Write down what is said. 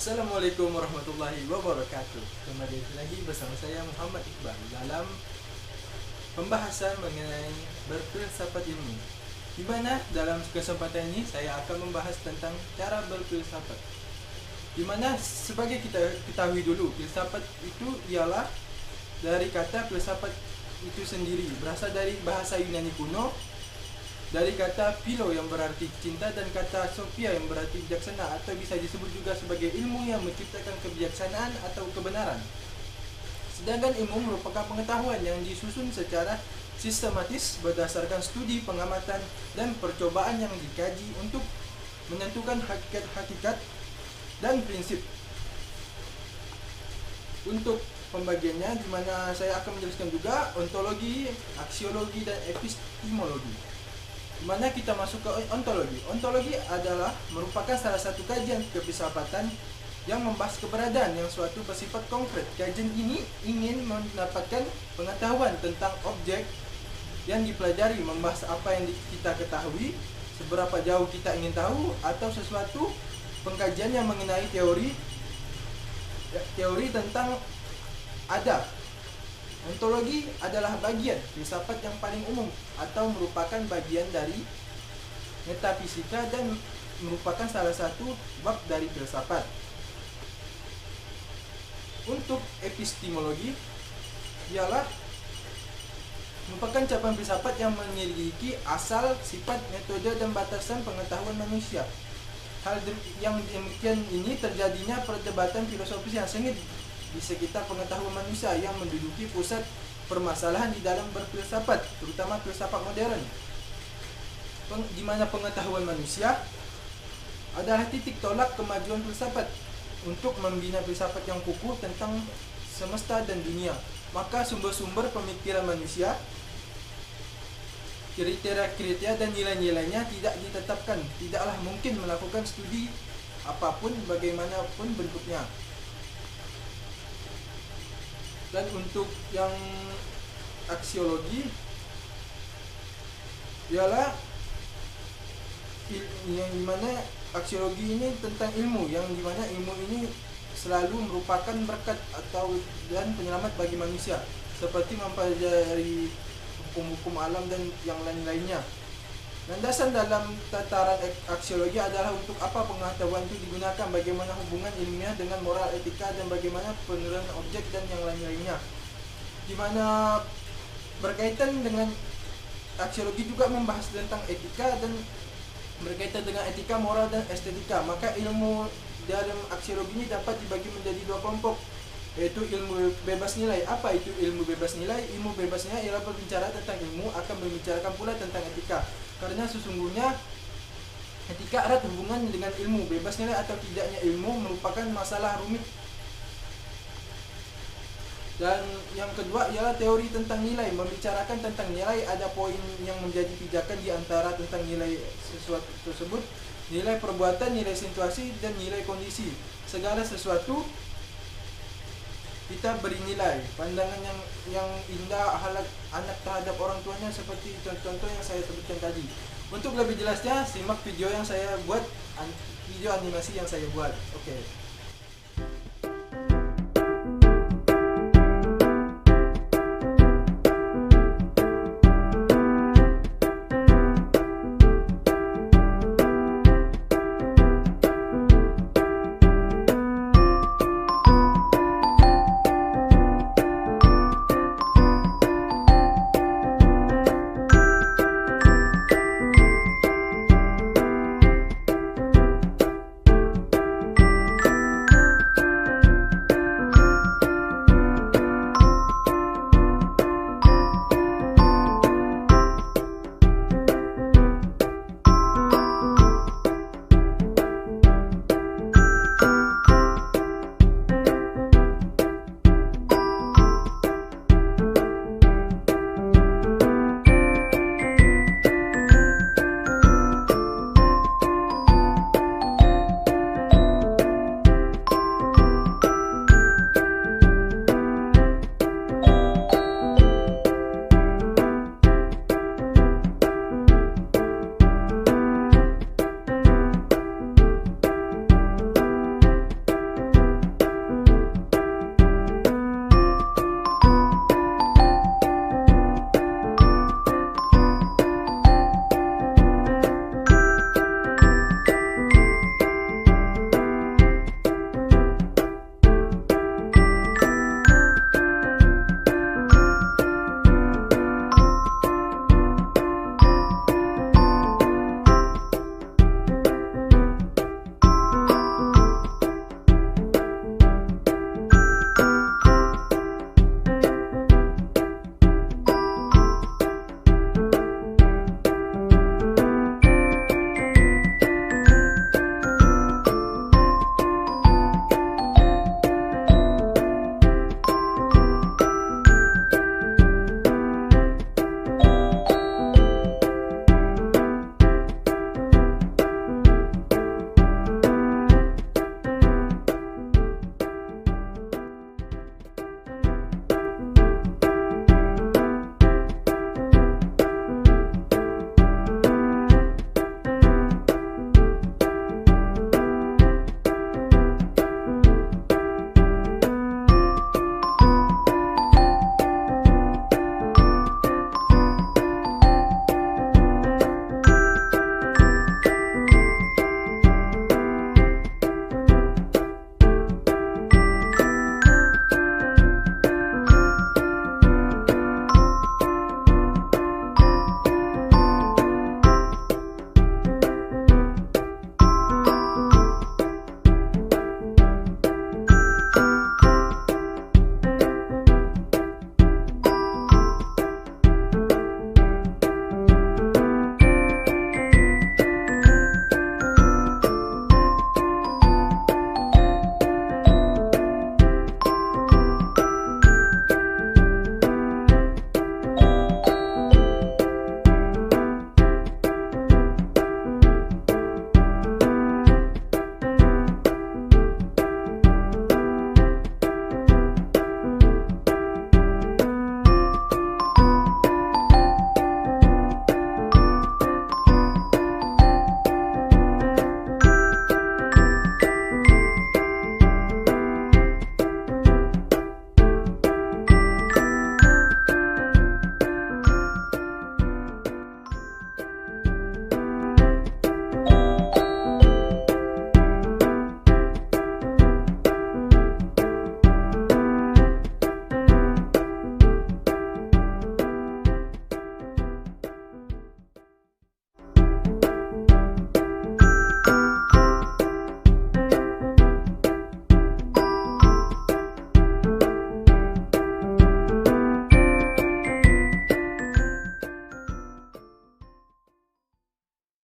Assalamualaikum warahmatullahi wabarakatuh. Kembali lagi bersama saya Muhammad Iqbal dalam pembahasan mengenai berfilsafat ilmu. Di mana dalam kesempatan ini saya akan membahas tentang cara berfilsafat. Di mana sebagai kita ketahui dulu, filsafat itu ialah dari kata filsafat itu sendiri, berasal dari bahasa Yunani kuno, dari kata philo yang berarti cinta dan kata sophia yang berarti bijaksana, atau bisa disebut juga sebagai ilmu yang menciptakan kebijaksanaan atau kebenaran. Sedangkan ilmu merupakan pengetahuan yang disusun secara sistematis berdasarkan studi, pengamatan, dan percobaan yang dikaji untuk menentukan hakikat-hakikat dan prinsip. Untuk pembagiannya, di mana saya akan menjelaskan juga ontologi, aksiologi, dan epistemologi. Mana kita masuk ke ontologi. Ontologi adalah merupakan salah satu kajian kefilsafatan yang membahas keberadaan yang suatu bersifat konkret. Kajian ini ingin mendapatkan pengetahuan tentang objek yang dipelajari, membahas apa yang kita ketahui, seberapa jauh kita ingin tahu, atau sesuatu pengkajian yang mengenai teori tentang adab. Ontologi adalah bagian filsafat yang paling umum atau merupakan bagian dari metafisika dan merupakan salah satu bab dari filsafat. Untuk epistemologi ialah merupakan cabang filsafat yang menyelidiki asal, sifat, metode, dan batasan pengetahuan manusia. Hal yang demikian ini terjadinya perdebatan filosofis yang sengit di sekitar pengetahuan manusia yang menduduki pusat permasalahan di dalam berfilsafat, terutama filsafat modern, di mana pengetahuan manusia adalah titik tolak kemajuan filsafat untuk membina filsafat yang kukuh tentang semesta dan dunia. Maka sumber-sumber pemikiran manusia, kriteria-kriteria dan nilai-nilainya tidak ditetapkan. Tidaklah mungkin melakukan studi apapun bagaimanapun bentuknya. Dan untuk yang aksiologi ialah yang dimana aksiologi ini tentang ilmu, yang dimana ilmu ini selalu merupakan berkat atau dan penyelamat bagi manusia, seperti mempelajari hukum-hukum alam dan yang lain-lainnya. Landasan dalam tataran aksiologi adalah untuk apa pengetahuan itu digunakan, bagaimana hubungan ilmiah dengan moral, etika, dan bagaimana penilaian objek dan yang lain-lainnya. Di mana berkaitan dengan aksiologi juga membahas tentang etika dan berkaitan dengan etika, moral, dan estetika. Maka ilmu dalam aksiologi ini dapat dibagi menjadi dua kelompok, yaitu ilmu bebas nilai. Apa itu ilmu bebas nilai? Ilmu bebas nilai ialah berbicara tentang ilmu, akan membicarakan pula tentang etika. Karena sesungguhnya etika erat hubungan dengan ilmu. Bebas nilai atau tidaknya ilmu merupakan masalah rumit. Dan yang kedua ialah teori tentang nilai. Membicarakan tentang nilai, ada poin yang menjadi pijakan di antara tentang nilai sesuatu tersebut. Nilai perbuatan, nilai situasi, dan nilai kondisi. Segala sesuatu kita beri nilai. Pandangan yang indah akhlak anak terhadap orang tuanya, seperti contoh-contoh yang saya sebutkan tadi. Untuk lebih jelasnya simak video yang saya buat, video animasi yang saya buat. Oke.